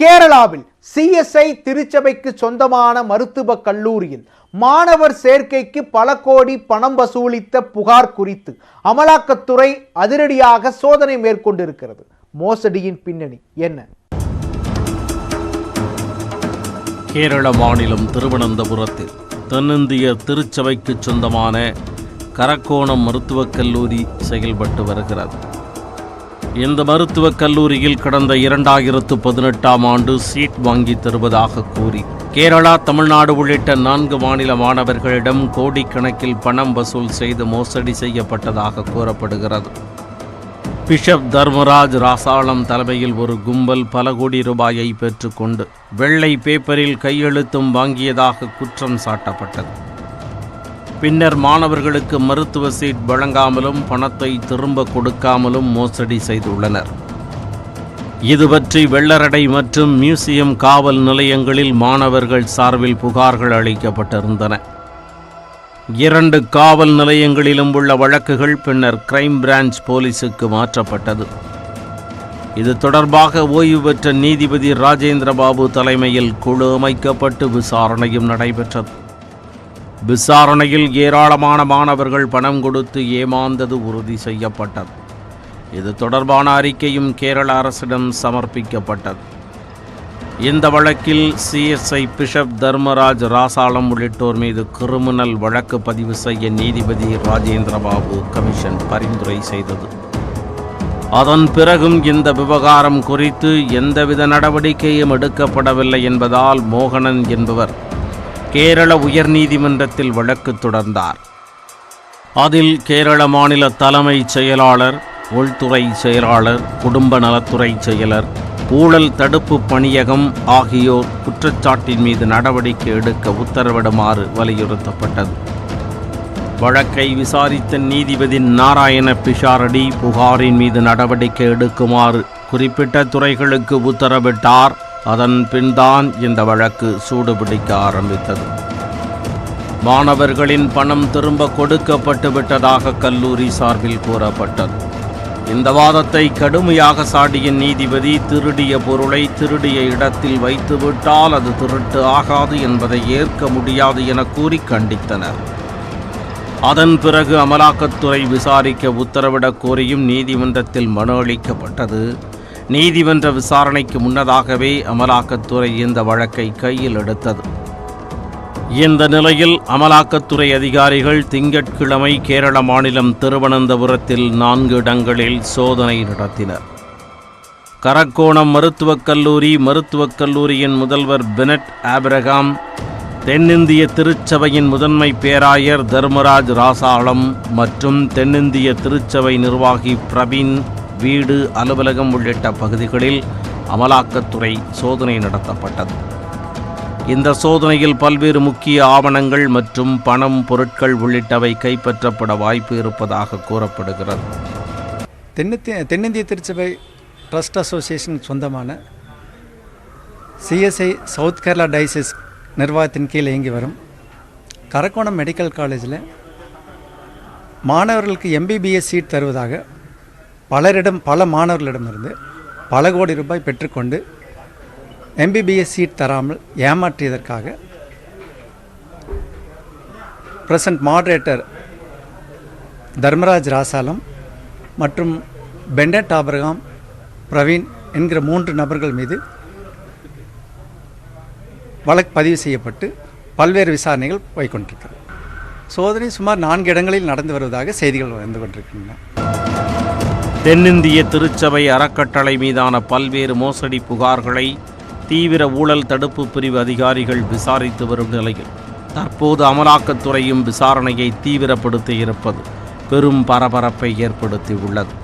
கேரளாவில் சிஎஸ்ஐ திருச்சபைக்கு சொந்தமான மருத்துவக் கல்லூரியில் மாணவர் சேர்க்கைக்கு பல கோடி பணம் வசூலித்த புகார் குறித்து அமலாக்கத்துறை அதிரடியாக சோதனை மேற்கொண்டிருக்கிறது. மோசடியின் பின்னணி என்ன? கேரள மாநிலம் திருவனந்தபுரத்தில் தென்னிந்திய திருச்சபைக்கு சொந்தமான கரக்கோணம் மருத்துவக் கல்லூரி செயல்பட்டு வருகிறது. இந்த மருத்துவக் கல்லூரியில் கடந்த 2018ஆம் ஆண்டு சீட் வாங்கி தருவதாக கூறி கேரளா, தமிழ்நாடு உள்ளிட்ட 4 மாநில மாணவர்களிடம் கோடிக்கணக்கில் பணம் வசூல் செய்து மோசடி செய்யப்பட்டதாக கூறப்படுகிறது. பிஷப் தர்மராஜ் ராசாளம் தலைமையில் ஒரு கும்பல் பல கோடி ரூபாயை பெற்றுக்கொண்டு வெள்ளை பேப்பரில் கையெழுத்தும் வாங்கியதாக குற்றம் சாட்டப்பட்டது. பின்னர் மாணவர்களுக்கு மருத்துவ சீட் வழங்காமலும் பணத்தை திரும்ப கொடுக்காமலும் மோசடி செய்துள்ளனர். இது பற்றி வெள்ளரடை மற்றும் மியூசியம் காவல் நிலையங்களில் மாணவர்கள் சார்பில் புகார்கள் அளிக்கப்பட்டிருந்தன. 2 காவல் நிலையங்களிலும் உள்ள வழக்குகள் பின்னர் கிரைம் பிரான்ச் போலீசுக்கு மாற்றப்பட்டது. இது தொடர்பாக ஓய்வு பெற்ற நீதிபதி ராஜேந்திர பாபு தலைமையில் குழு அமைக்கப்பட்டு விசாரணையும் நடைபெற்றது. விசாரணையில் ஏராளமான மாணவர்கள் பணம் கொடுத்து ஏமாந்தது உறுதி செய்யப்பட்டது. இது தொடர்பான அறிக்கையும் கேரள அரசிடம் சமர்ப்பிக்கப்பட்டது. இந்த வழக்கில் சிஎஸ்ஐ பிஷப் தர்மராஜ் ராசாளம் உள்ளிட்டோர் மீது கிரிமினல் வழக்கு பதிவு செய்ய நீதிபதி ராஜேந்திர பாபு கமிஷன் பரிந்துரை செய்தது. அதன் பிறகும் இந்த விவகாரம் குறித்து எந்தவித நடவடிக்கையும் எடுக்கப்படவில்லை என்பதால் மோகனன் என்பவர் கேரள உயர்நீதிமன்றத்தில் வழக்கு தொடர்ந்தார். அதில் கேரள மாநில தலைமைச் செயலாளர், உள்துறை செயலாளர், குடும்ப நலத்துறை செயலர், ஊழல் தடுப்பு பணியகம் ஆகியோர் குற்றச்சாட்டின் மீது நடவடிக்கை எடுக்க உத்தரவிடுமாறு வலியுறுத்தப்பட்டது. வழக்கை விசாரித்த நீதிபதி நாராயண பிஷாரடி புகாரின் மீது நடவடிக்கை எடுக்குமாறு குறிப்பிட்ட துறைகளுக்கு உத்தரவிட்டார். அதன் பின்தான் இந்த வழக்கு சூடுபிடிக்க ஆரம்பித்தது. மாணவர்களின் பணம் திரும்ப கொடுக்கப்பட்டு விட்டதாக கல்லூரி சார்பில் கூறப்பட்டது. இந்த வாதத்தை கடுமையாக சாடிய நீதிபதி திருடிய பொருளை திருடிய இடத்தில் வைத்துவிட்டால் அது திருட்டு ஆகாது என்பதை ஏற்க முடியாது என கூறி கண்டித்தனர். அதன் பிறகு அமலாக்கத்துறை விசாரிக்க உத்தரவிடக் கோரியும் நீதிமன்றத்தில் மனு அளிக்கப்பட்டது. நீதிமன்ற விசாரணைக்கு முன்னதாகவே அமலாக்கத்துறை இந்த வழக்கை கையில் எடுத்தது. இந்த நிலையில் அமலாக்கத்துறை அதிகாரிகள் திங்கட்கிழமை கேரள மாநிலம் திருவனந்தபுரத்தில் 4 இடங்களில் சோதனை நடத்தினர். கரக்கோணம் மருத்துவக் கல்லூரியின் முதல்வர் பெனட் ஆபிரகாம், தென்னிந்திய திருச்சபையின் முதன்மை பேராயர் தர்மராஜ் ராசாளம் மற்றும் தென்னிந்திய திருச்சபை நிர்வாகி பிரவீன் வீடு, அலுவலகம் உள்ளிட்ட பகுதிகளில் அமலாக்கத்துறை சோதனை நடத்தப்பட்டது. இந்த சோதனையில் பல்வேறு முக்கிய ஆவணங்கள் மற்றும் பணம், பொருட்கள் உள்ளிட்டவை கைப்பற்றப்பட வாய்ப்பு இருப்பதாக கூறப்படுகிறது. தென்னிந்திய திருச்சபை ட்ரஸ்ட் அசோசியேஷன் சொந்தமான சிஎஸ்ஐ சவுத் கேரளா டயசிஸ் நிர்வாகத்தின் கீழ் இயங்கி வரும் கரக்கோணம் மெடிக்கல் காலேஜில் மாணவர்களுக்கு எம்பிபிஎஸ் சீட் தருவதாக பல மாணவர்களிடமிருந்து பல கோடி ரூபாய் பெற்றுக்கொண்டு எம்பிபிஎஸ் சீட் தராமல் ஏமாற்றியதற்காக பிரசன்ட் மாடரேட்டர் தர்மராஜ் ராசாலம் மற்றும் பெனட் ஆபிரகாம், பிரவீன் என்கிற 3 நபர்கள் மீது வழக்கு பதிவு செய்யப்பட்டு பல்வேறு விசாரணைகள் போய்கொண்டிருக்கிறது. சோதனை சுமார் 4 இடங்களில் நடந்து வருவதாக செய்திகள் வந்து கொண்டிருக்கின்றன. தென்னிந்திய திருச்சபை அறக்கட்டளை மீதான பல்வேறு மோசடி புகார்களை தீவிர ஊழல் தடுப்பு பிரிவு அதிகாரிகள் விசாரித்து வரும் நிலையில் தற்போது அமலாக்கத்துறையும் விசாரணையை தீவிரப்படுத்தி இருப்பது பெரும் பரபரப்பை ஏற்படுத்தியுள்ளது.